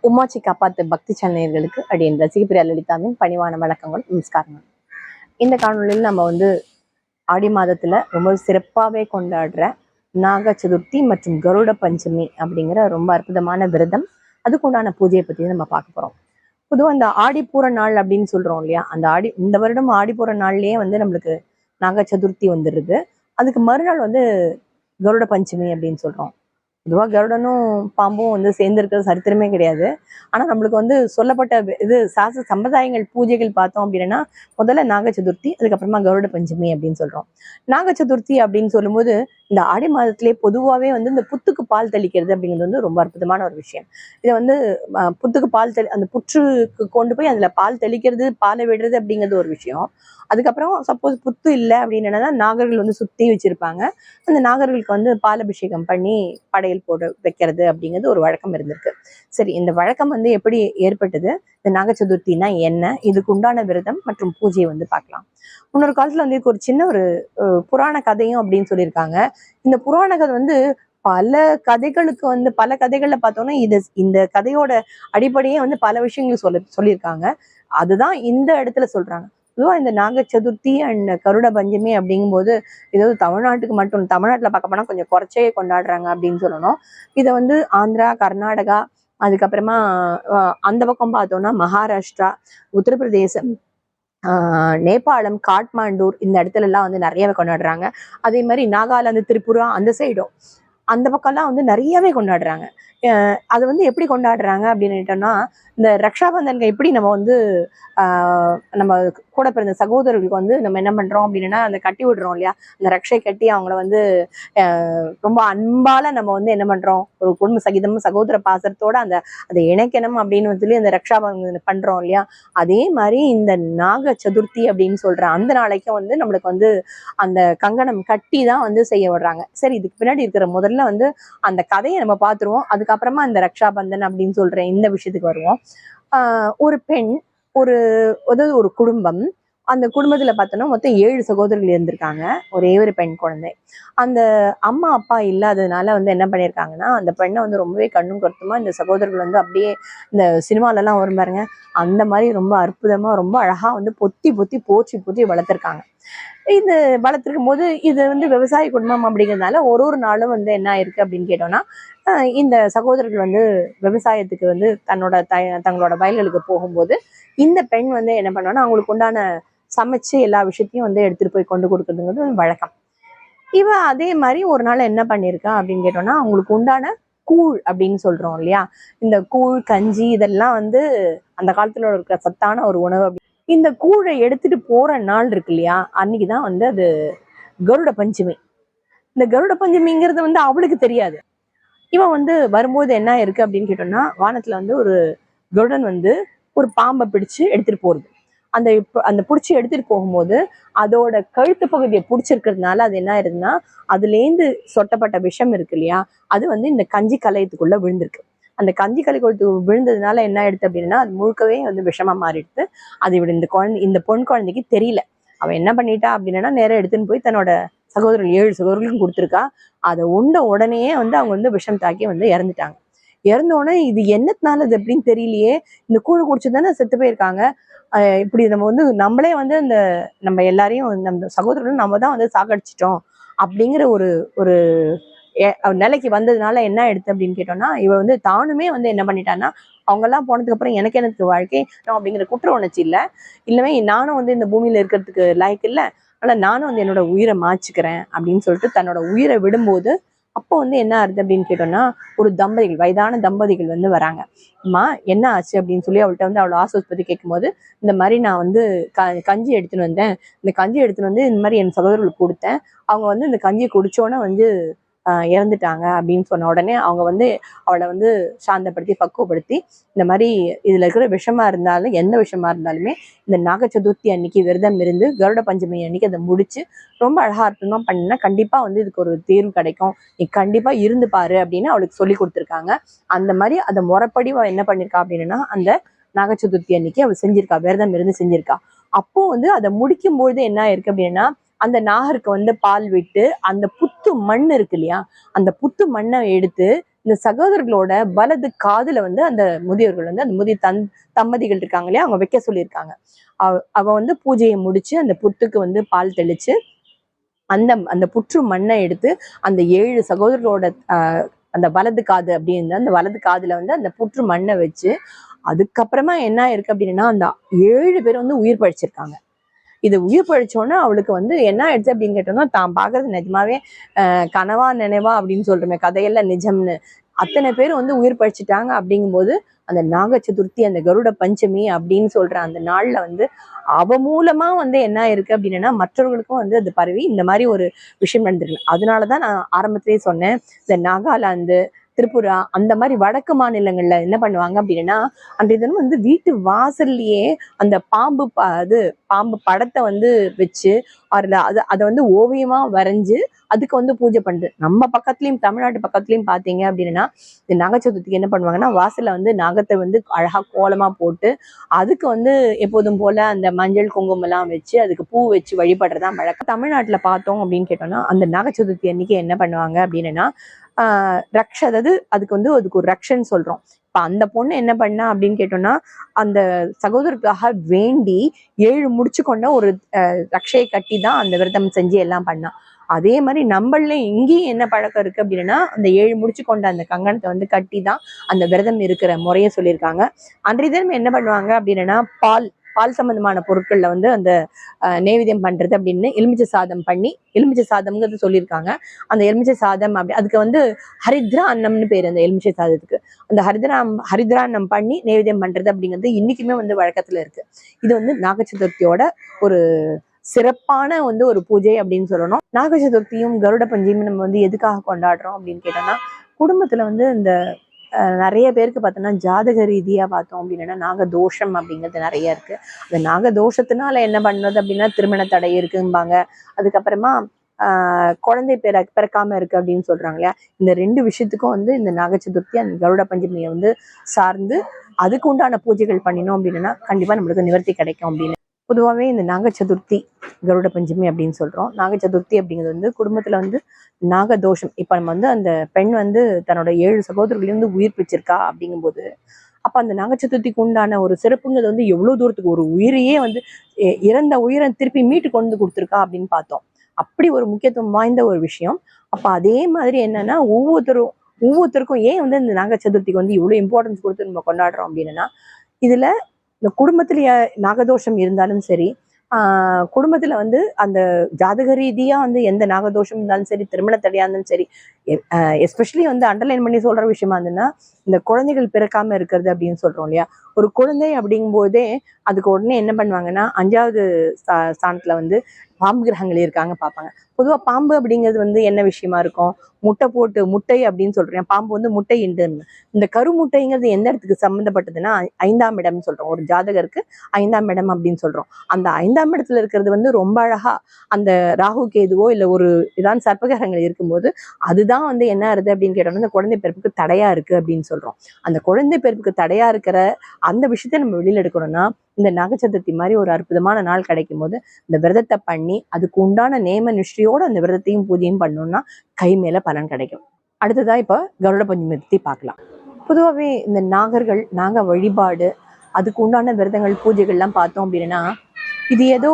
உமாச்சி காப்பாத்து பக்தி சேனல்களுக்கு அடியன் ரசிகப்பிரியா லலிதாவின் பணிவான வணக்கங்கள், நமஸ்காரங்கள். இந்த காணொலியில் நம்ம ஆடி மாதத்துல ரொம்ப சிறப்பாகவே கொண்டாடுற நாக சதுர்த்தி மற்றும் கருட பஞ்சமி அப்படிங்கிற ரொம்ப அற்புதமான விரதம், அதுக்குண்டான பூஜையை பத்தி நம்ம பார்க்க போறோம். பொதுவாக இந்த ஆடிப்பூர நாள் அப்படின்னு சொல்றோம் இல்லையா, அந்த இந்த வருடம் ஆடிப்பூர நாள்லயே நம்மளுக்கு நாக சதுர்த்தி வந்துடுது. அதுக்கு மறுநாள் கருட பஞ்சமி அப்படின்னு சொல்றோம். பொதுவாக கருடனும் பாம்பும் சேர்ந்திருக்கிறது சரித்திரமே கிடையாது. ஆனா நம்மளுக்கு சொல்லப்பட்ட இது சாஸ்திர சம்பிரதாயங்கள் பூஜைகள் பார்த்தோம் அப்படின்னா முதல்ல நாக சதுர்த்தி, அதுக்கப்புறமா கருட பஞ்சமி அப்படின்னு சொல்றோம். நாக சதுர்த்தி அப்படின்னு சொல்லும்போது இந்த ஆடி மாதத்திலே பொதுவாகவே இந்த புத்துக்கு பால் தெளிக்கிறது அப்படிங்கிறது ரொம்ப அற்புதமான ஒரு விஷயம். இதை புத்துக்கு பால் அந்த புற்றுக்கு கொண்டு போய் அதுல பால் தெளிக்கிறது, பாலை விடுறது அப்படிங்கிறது ஒரு விஷயம். அதுக்கப்புறம் சப்போஸ் புத்து இல்லை அப்படின்னா நாகர்கள் சுத்தி வச்சிருப்பாங்க. அந்த நாகர்களுக்கு பாலபிஷேகம் பண்ணி படையல் போட வைக்கிறது அப்படிங்கிறது ஒரு வழக்கம் இருந்திருக்கு. சரி, இந்த வழக்கம் எப்படி ஏற்பட்டது, இந்த நாக சதுர்த்தினா என்ன, இதுக்கு உண்டான விரதம் மற்றும் பூஜையை பார்க்கலாம். முன்னொரு காலத்துல இதுக்கு ஒரு சின்ன ஒரு புராண கதையும் அப்படின்னு சொல்லியிருக்காங்க. இந்த புராண கதை பல கதைகளுக்கு பல கதைகள்ல பார்த்தோம்னா இந்த கதையோட அடிப்படையே பல விஷயங்கள் சொல்லியிருக்காங்க. அதுதான் இந்த இடத்துல சொல்றாங்க. பொதுவாக இந்த நாக சதுர்த்தி அண்ட் கருட பஞ்சமி அப்படிங்கும்போது ஏதாவது தமிழ்நாட்டுக்கு மட்டும், தமிழ்நாட்டில் பார்க்க போனால் கொஞ்சம் குறைச்சே கொண்டாடுறாங்க அப்படின்னு சொல்லணும். இதை ஆந்திரா, கர்நாடகா, அதுக்கப்புறமா அந்த பக்கம் பார்த்தோம்னா மகாராஷ்டிரா, உத்தரப்பிரதேசம், நேபாளம், காட்மாண்டூர், இந்த இடத்துல எல்லாம் நிறையவே கொண்டாடுறாங்க. அதே மாதிரி நாகாலாந்து, திரிபுரா அந்த சைடும் அந்த பக்கம்லாம் நிறையவே கொண்டாடுறாங்க. அது எப்படி கொண்டாடுறாங்க அப்படின்னுட்டோம்னா, இந்த ரக்ஷாபந்தனுக்கு எப்படி நம்ம நம்ம கூட பிறந்த சகோதரர்களுக்கு நம்ம என்ன பண்றோம் அப்படின்னா அந்த கட்டி விடுறோம் இல்லையா, அந்த ரக்ஷை கட்டி அவங்கள ரொம்ப அன்பால நம்ம என்ன பண்றோம், ஒரு குடும்ப சகிதம் சகோதர பாசத்தோட அதை இணைக்கணும் அப்படின்னு சொல்லி அந்த ரக்ஷாபந்தன் பண்றோம் இல்லையா. அதே மாதிரி இந்த நாக சதுர்த்தி அப்படின்னு சொல்ற அந்த நாளைக்கும் நம்மளுக்கு அந்த கங்கணம் கட்டி தான் செய்ய விடுறாங்க. சரி, இதுக்கு பின்னாடி இருக்கிற முதல்ல அந்த கதையை நம்ம பார்த்துருவோம். அதுக்கப்புறமா இந்த ரக்ஷாபந்தன் அப்படின்னு சொல்ற இந்த விஷயத்துக்கு வருவோம். ஒரு பெண், ஒரு குடும்பம், அந்த குடும்பத்துல பார்த்தோம்னா மொத்தம் 7 சகோதரர்கள் இருந்திருக்காங்க, ஒரே ஒரு பெண் குழந்தை. அந்த அம்மா அப்பா இல்லாததுனால என்ன பண்ணியிருக்காங்கன்னா, அந்த பெண்ணை ரொம்பவே கண்ணும் கருத்துமா இந்த சகோதரர்கள் அப்படியே இந்த சினிமால எல்லாம் வரும் பாருங்க, அந்த மாதிரி ரொம்ப அற்புதமா ரொம்ப அழகா பொத்தி பொத்தி போற்றி போற்றி வளர்த்துருக்காங்க. இது வளர்த்துருக்கும் போது இது விவசாய குடும்பம் அப்படிங்கிறதுனால ஒரு நாளும் என்ன ஆயிருக்கு அப்படின்னு கேட்டோம்னா, இந்த சகோதரர்கள் விவசாயத்துக்கு தங்களோட வயல்களுக்கு போகும்போது இந்த பெண் என்ன பண்ணுவாங்கன்னா அவங்களுக்கு உண்டான சமைச்சு எல்லா விஷயத்தையும் எடுத்துட்டு போய் கொண்டு கொடுக்கறதுங்கிறது வழக்கம். இவ அதே மாதிரி ஒரு நாள் என்ன பண்ணிருக்கா அப்படின்னு கேட்டோம்னா, அவங்களுக்கு உண்டான கூழ் அப்படின்னு சொல்றோம் இல்லையா, இந்த கூழ் கஞ்சி இதெல்லாம் அந்த காலத்துல இருக்கிற சத்தான ஒரு உணவு. இந்த கூழை எடுத்துட்டு போற நாள் இருக்கு இல்லையா, அன்னைக்குதான் அது கருட பஞ்சமி. இந்த கருட பஞ்சமிங்கிறது அவளுக்கு தெரியாது. இவன் வரும்போது என்ன இருக்கு அப்படின்னு கேட்டோம்னா, வானத்துல ஒரு கருடன் ஒரு பாம்பை பிடிச்சு எடுத்துட்டு போறது. அந்த பிடிச்சி எடுத்துட்டு போகும்போது அதோட கழுத்து பகுதியை பிடிச்சிருக்கிறதுனால அது என்ன ஆயிருதுன்னா, அதுலேருந்து சொட்டப்பட்ட விஷம் இருக்கு இல்லையா, அது இந்த கஞ்சி கலையத்துக்குள்ள விழுந்திருக்கு. அந்த கஞ்சி கலை கொழுத்து விழுந்ததுனால என்ன ஆயிடுது அப்படின்னா, அது முழுக்கவே விஷமா மாறிடுது. அது இந்த பொன் குழந்தைக்கு தெரியல. அவன் என்ன பண்ணிட்டா அப்படின்னா, நேரம் எடுத்துன்னு போய் தன்னோட சகோதரர்கள் 7 சகோதரர்களுக்கும் கொடுத்துருக்கா. அதை உண்ட உடனேயே அவங்க விஷம் தாக்கி இறந்துட்டாங்க. இறந்தோடனே இது என்னத்தினால இது அப்படின்னு தெரியலையே, இந்த கூழ் குடிச்சுதானே செத்து போயிருக்காங்க. இப்படி நம்ம நம்மளே இந்த நம்ம எல்லாரையும் நம்ம சகோதரர்களும் நம்ம தான் சாகடிச்சிட்டோம் அப்படிங்கிற ஒரு ஒரு நிலைக்கு வந்ததுனால என்ன எடுத்து அப்படின்னு கேட்டோம்னா, இவ தானுமே என்ன பண்ணிட்டான்னா, அவங்க எல்லாம் போனதுக்கு அப்புறம் எனக்கு வாழ்க்கை அப்படிங்கிற குற்ற உணர்ச்சி இல்லவே நானும் இந்த பூமியில இருக்கிறதுக்கு லாய்க்கு இல்லை, ஆனா நானும் என்னோட உயிரை மாச்சுக்கிறேன் அப்படின்னு சொல்லிட்டு தன்னோட உயிரை விடும்போது அப்போ என்ன ஆகுது அப்படின்னு கேட்டோம்னா, ஒரு தம்பதிகள், வயதான தம்பதிகள் வராங்க. அம்மா என்ன ஆச்சு அப்படின்னு சொல்லி அவள்கிட்ட அவளை ஆஸ்வஸ்பதி கேட்கும்போது, இந்த மாதிரி நான் கஞ்சி எடுத்துன்னு வந்தேன், இந்த கஞ்சி எடுத்துன்னு இந்த மாதிரி என் சகோதரர்களுக்கு கொடுத்தேன், அவங்க இந்த கஞ்சியை குடிச்சோன்னே இறந்துட்டாங்க அப்படின்னு சொன்ன உடனே அவங்க அவளை சாந்தப்படுத்தி பக்குவப்படுத்தி, இந்த மாதிரி இதுல இருக்கிற விஷமா இருந்தாலும் எந்த விஷமா இருந்தாலுமே இந்த நாக சதுர்த்தி அன்னைக்கு விரதம் இருந்து கருட பஞ்சமி அன்னைக்கு அதை முடிச்சு ரொம்ப அழகா அர்த்தமா பண்ணினா கண்டிப்பா இதுக்கு ஒரு தேர்வு கிடைக்கும், நீ கண்டிப்பா இருந்து பாரு அப்படின்னு அவளுக்கு சொல்லி கொடுத்துருக்காங்க. அந்த மாதிரி அதை முறைப்படி என்ன பண்ணிருக்கா அப்படின்னா, அந்த நாக சதுர்த்தி அன்னைக்கு அவள் செஞ்சிருக்கா, விரதம் இருந்து செஞ்சிருக்கா. அப்போ அதை முடிக்கும் பொழுது என்ன ஆயிருக்கு அப்படின்னா, அந்த நாகருக்கு பால் விட்டு அந்த புத்து மண் இருக்கு இல்லையா, அந்த புத்து மண்ணை எடுத்து இந்த சகோதரர்களோட வலது காதுல வந்து அந்த முதியோர்கள் வந்து அந்த தம்பதிகள் இருக்காங்க இல்லையா, அவங்க வைக்க சொல்லியிருக்காங்க. அவ வந்து பூஜையை முடிச்சு அந்த புத்துக்கு வந்து பால் தெளிச்சு அந்த புற்று மண்ணை எடுத்து அந்த 7 சகோதரர்களோட அந்த வலது காது அப்படின்னு அந்த வலது காதுல வந்து அந்த புற்று மண்ணை வச்சு அதுக்கப்புறமா என்ன இருக்கு அப்படின்னா அந்த 7 பேர் வந்து உயிர் பழிச்சிருக்காங்க. இது உயிர் பழிச்சோன்னா அவளுக்கு வந்து என்ன ஆயிடுச்சு அப்படின்னு கேட்டோம்னா, தான் பாக்குறது நிஜமாவே கனவா நினைவா அப்படின்னு சொல்றோமே, கதையெல்லாம் நிஜம்னு அத்தனை பேர் வந்து உயிர் பழிச்சிட்டாங்க. அப்படிங்கும்போது அந்த நாக சதுர்த்தி, அந்த கருட பஞ்சமி அப்படின்னு சொல்ற அந்த நாள்ல வந்து அவ மூலமா வந்து என்ன இருக்கு அப்படின்னா மற்றவர்களுக்கும் வந்து அது பரவி இந்த மாதிரி ஒரு விஷயம் நடந்திருக்கு. அதனாலதான் நான் ஆரம்பத்திலேயே சொன்னேன், இந்த நாகாலாந்து, திரிபுரா அந்த மாதிரி வடக்கு மாநிலங்கள்ல என்ன பண்ணுவாங்க அப்படின்னா அன்றைய தினம் வந்து வீட்டு வாசல்லையே அந்த பாம்பு படத்தை வந்து வச்சு அதை வந்து ஓவியமா வரைஞ்சு அதுக்கு வந்து பூஜை பண்ணுது. நம்ம பக்கத்துலயும் தமிழ்நாட்டு பக்கத்துலயும் பாத்தீங்க அப்படின்னா இந்த நாக சதுர்த்திக்கு என்ன பண்ணுவாங்கன்னா வாசல்ல வந்து நாகத்தை வந்து அழகா கோலமா போட்டு அதுக்கு வந்து எப்போதும் போல அந்த மஞ்சள் குங்குமம் எல்லாம் வச்சு அதுக்கு பூ வச்சு வழிபடுறதா வழக்கம். தமிழ்நாட்டுல பார்த்தோம் அப்படின்னு கேட்டோம்னா அந்த நாக சதுர்த்தி அன்னைக்கு என்ன பண்ணுவாங்க அப்படின்னா அதாவது அதுக்கு ஒரு ரக்ஷன்னு சொல்றோம். இப்ப அந்த பொண்ணு என்ன பண்ணா அப்படின்னு கேட்டோம்னா அந்த சகோதரருக்காக வேண்டி 7 முடிச்சு கொண்ட ஒரு ரக்ஷையை கட்டி தான் அந்த விரதம் செஞ்சு எல்லாம் பண்ணா. அதே மாதிரி நம்மள இங்கேயும் என்ன பழக்கம் இருக்கு அப்படின்னா அந்த 7 முடிச்சு கொண்ட அந்த கங்கணத்தை வந்து கட்டி தான் அந்த விரதம் இருக்கிற முறைய சொல்லியிருக்காங்க. அன்றைய தினம் என்ன பண்ணுவாங்க அப்படின்னா பால் சம்பந்தமான பொருட்கள்ல வந்து அந்த நெய்வேத்தியம் பண்றது அப்படின்னு எலுமிச்சை சாதம் பண்ணி, எலுமிச்சை சாதம்ங்கிறது சொல்லியிருக்காங்க. அந்த எலுமிச்சை சாதம் அப்படி அதுக்கு வந்து ஹரித்ரா அன்னம்னு பேரு அந்த எலுமிச்சை சாதத்துக்கு. அந்த ஹரித்ரா அன்னம் பண்ணி நெய்வேத்தியம் பண்றது அப்படிங்கிறது இன்னைக்குமே வந்து வழக்கத்துல இருக்கு. இது வந்து நாக சதுர்த்தியோட ஒரு சிறப்பான வந்து ஒரு பூஜை அப்படின்னு சொல்லணும். நாக சதுர்த்தியும் கருட பஞ்சமியும் நம்ம வந்து எதுக்காக கொண்டாடுறோம் அப்படின்னு கேட்டோம்னா குடும்பத்துல வந்து இந்த நிறைய பேருக்கு பார்த்தோம்னா ஜாதக ரீதியா பார்த்தோம் அப்படின்னா நாகதோஷம் அப்படிங்கிறது நிறைய இருக்கு. அந்த நாகதோஷத்தினால என்ன பண்ணுறது அப்படின்னா திருமண தடை இருக்கும்பாங்க. அதுக்கப்புறமா குழந்தை பிறக்காம இருக்கு அப்படின்னு சொல்றாங்க இல்லையா. இந்த 2 விஷயத்துக்கும் வந்து இந்த நாக சதுர்த்தி அந்த கருட பஞ்சமியை வந்து சார்ந்து அதுக்கு உண்டான பூஜைகள் பண்ணினோம் அப்படின்னா கண்டிப்பா நம்மளுக்கு நிவர்த்தி கிடைக்கும் அப்படின்னு. பொதுவாகவே இந்த நாக சதுர்த்தி கருட பஞ்சமி அப்படின்னு சொல்றோம். நாக சதுர்த்தி அப்படிங்கிறது வந்து குடும்பத்துல வந்து நாகதோஷம், இப்ப நம்ம வந்து அந்த பெண் வந்து தன்னோட 7 சகோதரர்களையும் வந்து உயிர் பிடிச்சிருக்கா அப்படிங்கும்போது அப்ப அந்த நாக சதுர்த்திக்கு உண்டான ஒரு சிறப்புங்கிறது வந்து எவ்வளவு தூரத்துக்கு ஒரு உயிரையே வந்து இறந்த உயிரை திருப்பி மீட்டு கொண்டு கொடுத்துருக்கா அப்படின்னு பார்த்தோம். அப்படி ஒரு முக்கியத்துவம் வாய்ந்த ஒரு விஷயம். அப்ப அதே மாதிரி என்னன்னா ஒவ்வொருத்தருக்கும் ஏன் வந்து இந்த நாக சதுர்த்திக்கு வந்து இவ்வளவு இம்பார்ட்டன்ஸ் கொடுத்து நம்ம கொண்டாடுறோம் அப்படின்னா இதுல இந்த குடும்பத்திலேயே நாகதோஷம் இருந்தாலும் சரி, குடும்பத்துல வந்து அந்த ஜாதக ரீதியா வந்து எந்த நாகதோஷம் இருந்தாலும் சரி, திருமண தடையா இருந்தாலும் சரி, எஸ்பெஷலி வந்து அண்டர்லைன் பண்ணி சொல்ற விஷயமா இருந்ததுன்னா இந்த குழந்தைகள் பிறக்காம இருக்கிறது அப்படின்னு சொல்றோம் இல்லையா. ஒரு குழந்தை அப்படிங்கும் போதே அதுக்கு உடனே என்ன பண்ணுவாங்கன்னா 5வது ஸ்தானத்துல வந்து பாம்பு கிரகங்கள் இருக்காங்க பார்ப்பாங்க. பொதுவா பாம்பு அப்படிங்கிறது வந்து என்ன விஷயமா இருக்கும், முட்டை அப்படின்னு சொல்றேன். பாம்பு வந்து முட்டை இந்த கருமுட்டைங்கிறது எந்த இடத்துக்கு சம்மந்தப்பட்டதுன்னா 5ஆம் இடம்னு சொல்றோம். ஒரு ஜாதகருக்கு 5ஆம் இடம் அப்படின்னு சொல்றோம். அந்த 5ஆம் இடத்துல இருக்கிறது வந்து ரொம்ப அழகா அந்த ராகு கேதுவோ இல்ல ஒரு இதான் சர்ப்பகிரகங்கள் இருக்கும்போது அதுதான் வந்து என்ன ஆகுது அப்படின்னு கேட்டோம்னா இந்த குழந்தை பிறப்புக்கு தடையா இருக்கு அப்படின்னு சொல்றோம். அந்த குழந்தை பிறப்புக்கு தடையா இருக்கிற அந்த விஷயத்த நம்ம வெளியில எடுக்கணும்னா இந்த நாக சதுர்த்தி மாதிரி ஒரு அற்புதமான நாள் கிடைக்கும் போது இந்த விரதத்தை பண்ணி அதுக்கு உண்டான நேம நிஷ்டையோட அந்த விரதத்தையும் பூஜையும் பண்ணோம்னா கை மேல பலன் கிடைக்கும். அடுத்ததா இப்ப கருட பஞ்சமி பத்தி பார்க்கலாம். பொதுவாகவே இந்த நாக வழிபாடு அதுக்கு உண்டான விரதங்கள் பூஜைகள்லாம் பார்த்தோம் அப்படின்னா இது ஏதோ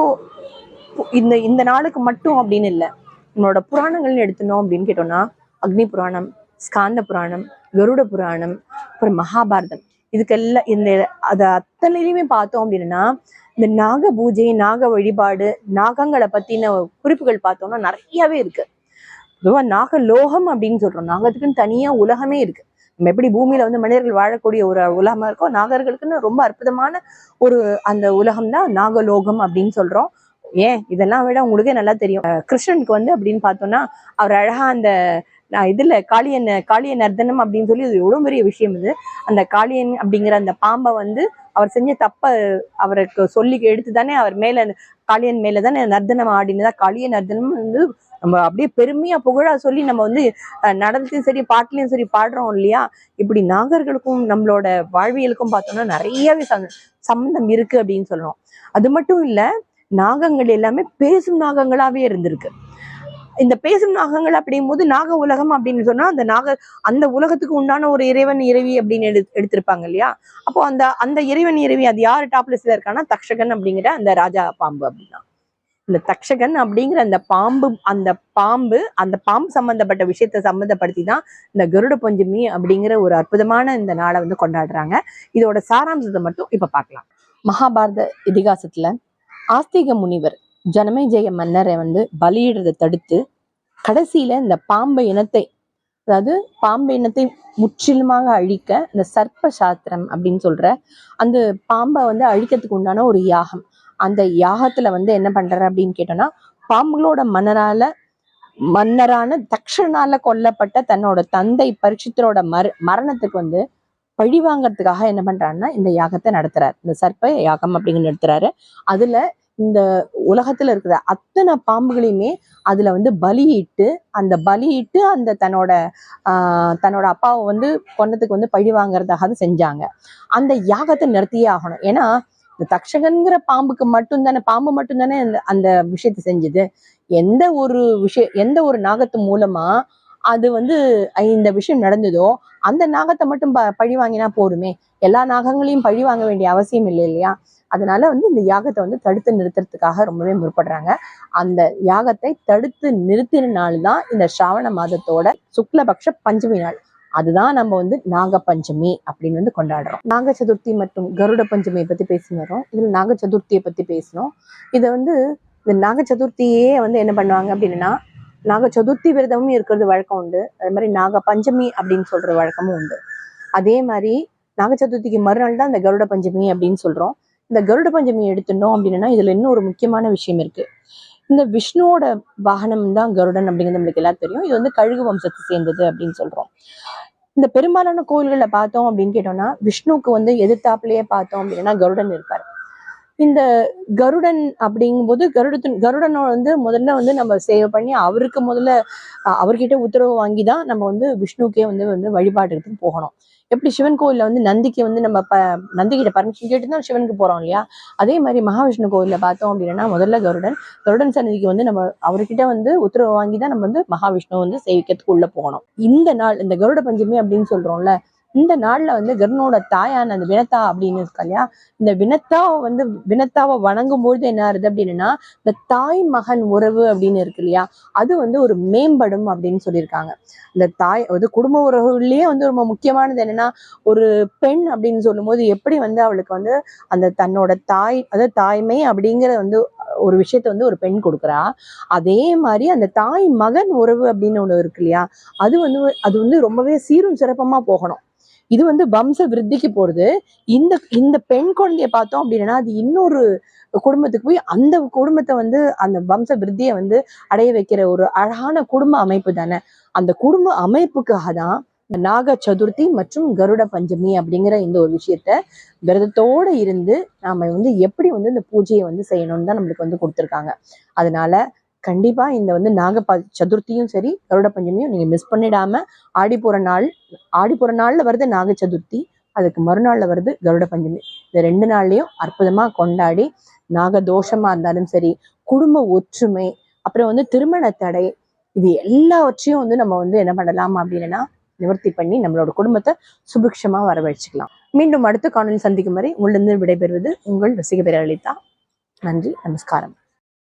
இந்த நாளுக்கு மட்டும் அப்படின்னு இல்லை. நம்மளோட புராணங்கள்னு எடுத்தணும் அப்படின்னு கேட்டோம்னா அக்னி புராணம், ஸ்காந்த புராணம், கருட புராணம், அப்புறம் மகாபாரதம், இதுக்கெல்லாம் அது அத்தனையிலுமே பார்த்தோம் அப்படின்னா இந்த நாக பூஜை, நாக வழிபாடு, நாகங்களை பத்தின குறிப்புகள் பார்த்தோம்னா நிறையவே இருக்கு. பொதுவா நாகலோகம் அப்படின்னு சொல்றோம். நாகத்துக்குன்னு தனியா உலகமே இருக்கு. நம்ம எப்படி பூமியில வந்து மனிதர்கள் வாழக்கூடிய ஒரு உலகமா இருக்கோ நாகர்களுக்குன்னு ரொம்ப அற்புதமான ஒரு அந்த உலகம் தான் நாகலோகம் அப்படின்னு சொல்றோம். ஏன் இதெல்லாம் விட உங்களுக்கே நல்லா தெரியும். கிருஷ்ணனுக்கு வந்து அப்படின்னு பார்த்தோம்னா அவர் அழகா அந்த இதுல காளிய நர்தனம் அப்படின்னு சொல்லி இது எவ்வளவு பெரிய விஷயம். இது அந்த காளியன் அப்படிங்கிற அந்த பாம்பை வந்து அவர் செஞ்ச தப்ப அவருக்கு சொல்லி எடுத்துதானே அவர் மேல காளியன் மேலதானே நர்தனம் ஆடினதா காளிய நர்தனம் வந்து நம்ம அப்படியே பெருமையா புகழா சொல்லி நம்ம வந்து நடனத்தையும் சரி பாட்டுலையும் சரி பாடுறோம் இல்லையா. இப்படி நாகர்களுக்கும் நம்மளோட வாழ்வியலுக்கும் பார்த்தோம்னா நிறையவே சம்பந்தம் இருக்கு அப்படின்னு சொல்றோம். அது மட்டும் இல்ல, நாகங்கள் எல்லாமே பேசும் நாகங்களாவே இருந்திருக்கு. இந்த பேசும் நாகங்கள் அப்படிங்கும்போது நாக உலகம் அப்படின்னு சொன்னா அந்த உலகத்துக்கு உண்டான ஒரு இறைவன் இறைவி அப்படின்னு எடுத்திருப்பாங்க இல்லையா. அப்போ அந்த இறைவன் இறைவி அது யாரு டாப் லிஸ்ட்ல இருக்கான்னா தக்ஷகன் அப்படிங்கிற அந்த ராஜா பாம்பு அப்படின்னா. இந்த தக்ஷகன் அப்படிங்கிற அந்த பாம்பு சம்பந்தப்பட்ட விஷயத்த சம்மந்தப்படுத்தி தான் இந்த கருட பஞ்சமி அப்படிங்கிற ஒரு அற்புதமான இந்த நாளை வந்து கொண்டாடுறாங்க. இதோட சாராம்சத்தை மட்டும் இப்ப பார்க்கலாம். மகாபாரத இதிகாசத்துல ஆஸ்திக முனிவர் ஜனமேஜய மன்னரை வந்து பலியிடுறதை தடுத்து கடைசியில இந்த பாம்பு இனத்தை முற்றிலுமாக அழிக்க இந்த சர்ப்ப சாஸ்திரம் அப்படின்னு சொல்ற அந்த பாம்பை வந்து அழிக்கிறதுக்கு உண்டான ஒரு யாகம். அந்த யாகத்துல வந்து என்ன பண்றாரு அப்படின்னு கேட்டோம்னா, பாம்புகளோட மன்னரான தக்ஷனால கொல்லப்பட்ட தன்னோட தந்தை பரீட்சித்தரோட மரணத்துக்கு வந்து பழி வாங்கறதுக்காக என்ன பண்றாருன்னா இந்த யாகத்தை நடத்துறாரு. இந்த சர்ப்ப யாகம் அப்படிங்கிற நடத்துறாரு. அதுல இந்த உலகத்துல இருக்கிற அத்தனை பாம்புகளையுமே அதுல வந்து பலியிட்டு அந்த தன்னோட அப்பாவை வந்து கொன்னதுக்கு வந்து பழி வாங்கறதாக செஞ்சாங்க. அந்த யாகத்தை நிறுத்தியே ஆகணும். ஏன்னா இந்த தக்ஷகன்கிற பாம்பு மட்டும்தானே அந்த விஷயத்தை செஞ்சது. எந்த ஒரு நாகத்து மூலமா அது வந்து இந்த விஷயம் நடந்ததோ அந்த நாகத்தை மட்டும் பழி வாங்கினா போருமே. எல்லா நாகங்களையும் பழி வாங்க வேண்டிய அவசியம் இல்லை இல்லையா. அதனால வந்து இந்த யாகத்தை வந்து தடுத்து நிறுத்துறதுக்காக ரொம்பவே முற்படுறாங்க. அந்த யாகத்தை தடுத்து நிறுத்தினால்தான் இந்த ஸ்ராவண மாதத்தோட சுக்லபக்ஷ பஞ்சமி நாள். அதுதான் நம்ம வந்து நாக பஞ்சமி அப்படின்னு வந்து கொண்டாடுறோம். நாக சதுர்த்தி மற்றும் கருட பஞ்சமியை பத்தி பேசினோம். இதுல நாக சதுர்த்தியை பத்தி பேசணும். இதை வந்து இந்த நாக சதுர்த்தியே வந்து என்ன பண்ணுவாங்க அப்படின்னா, நாக சதுர்த்தி விரதமும் இருக்கிறது வழக்கம் உண்டு. அதே மாதிரி நாக பஞ்சமி அப்படின்னு சொல்ற வழக்கமும் உண்டு. அதே மாதிரி நாக சதுர்த்திக்கு மறுநாள் தான் இந்த கருட பஞ்சமி அப்படின்னு சொல்றோம். இந்த கருட பஞ்சமி எடுத்துட்டோம் அப்படின்னா இதுல இன்னும் ஒரு முக்கியமான விஷயம் இருக்கு. இந்த விஷ்ணுவோட வாகனம் தான் கருடன் அப்படிங்கிறது நம்மளுக்கு எல்லாம் தெரியும். இது வந்து கழுகு வம்சத்தை சேர்ந்தது அப்படின்னு சொல்றோம். இந்த பெரும்பாலான கோயில்களை பார்த்தோம் அப்படின்னு கேட்டோம்னா விஷ்ணுவுக்கு வந்து எதிர்த்தாப்புலயே பார்த்தோம் அப்படின்னா கருடன் இருப்பாரு. இந்த கருடன் அப்படிங்கும்போது கருடனோட வந்து முதல்ல வந்து நம்ம சேவை பண்ணி அவர்கிட்ட உத்தரவு வாங்கிதான் நம்ம வந்து விஷ்ணுக்கே வந்து வழிபாட்டுக்கு போகணும். எப்படி சிவன் கோயில்ல வந்து நந்திக்கு வந்து நம்ம நந்திகிட்ட பர்மிஷன் கேட்டுதான் சிவனுக்கு போறோம் இல்லையா. அதே மாதிரி மகாவிஷ்ணு கோயில்ல பார்த்தோம் அப்படின்னா முதல்ல கருடன் சன்னதிக்கு வந்து நம்ம அவர்கிட்ட வந்து உத்தரவு வாங்கிதான் நம்ம வந்து மகாவிஷ்ணு வந்து சேவிக்கிறதுக்கு உள்ள போகணும். இந்த கருட பஞ்சமி அப்படின்னு சொல்றோம்ல, இந்த நாள்ல வந்து கருடனோட தாயான அந்த வினத்தா அப்படின்னு இருக்கா இல்லையா, இந்த வினத்தாவை வணங்கும் பொழுது என்ன ஆகுது அப்படின்னா இந்த தாய் மகன் உறவு அப்படின்னு இருக்கு இல்லையா, அது வந்து ஒரு மேம்படும் அப்படின்னு சொல்லியிருக்காங்க. இந்த தாய் வந்து குடும்ப உறவுலயே வந்து ரொம்ப முக்கியமானது என்னன்னா, ஒரு பெண் அப்படின்னு சொல்லும் போது எப்படி வந்து அவளுக்கு வந்து அந்த தன்னோட அதாவது தாய்மை அப்படிங்கிற வந்து ஒரு விஷயத்த வந்து ஒரு பெண் கொடுக்குறா. அதே மாதிரி அந்த தாய் மகன் உறவு அப்படின்னு ஒண்ணு இருக்கு இல்லையா, அது வந்து ரொம்பவே சீரும் சிறப்பமா போகணும். இது வந்து வம்ச விருத்திக்கு போறது. இந்த பெண் குழந்தைய பார்த்தோம் அப்படின்னா அது இன்னொரு குடும்பத்துக்கு போய் அந்த குடும்பத்தை வந்து அந்த வம்ச விருத்தியை வந்து அடைய வைக்கிற ஒரு அழகான குடும்ப அமைப்பு தானே. அந்த குடும்ப அமைப்புக்காக தான் நாக சதுர்த்தி மற்றும் கருட பஞ்சமி அப்படிங்கிற இந்த ஒரு விஷயத்த விரதத்தோட இருந்து நாம வந்து எப்படி வந்து இந்த பூஜையை வந்து செய்யணும்னு தான் நம்மளுக்கு வந்து கொடுத்துருக்காங்க. அதனால கண்டிப்பா இந்த வந்து சதுர்த்தியும் சரி கருட பஞ்சமியும் நீங்க மிஸ் பண்ணிடாம ஆடி போற நாள்ல வருது நாக சதுர்த்தி, அதுக்கு மறுநாள்ல வருது கருட பஞ்சமி. இந்த 2 நாள்லயும் அற்புதமா கொண்டாடி நாக தோஷமா இருந்தாலும் சரி, குடும்ப ஒற்றுமை, அப்புறம் வந்து திருமண தடை, இது எல்லாவற்றையும் வந்து நம்ம வந்து என்ன பண்ணலாம் அப்படின்னா நிவர்த்தி பண்ணி நம்மளோட குடும்பத்தை சுபிக்ஷமா வரவழைச்சுக்கலாம். மீண்டும் அடுத்த காணொலி சந்திக்கும் வரை உங்களிருந்து விடைபெறுவது உங்கள் ரசிக பேரலலிதா. நன்றி, நமஸ்காரம்.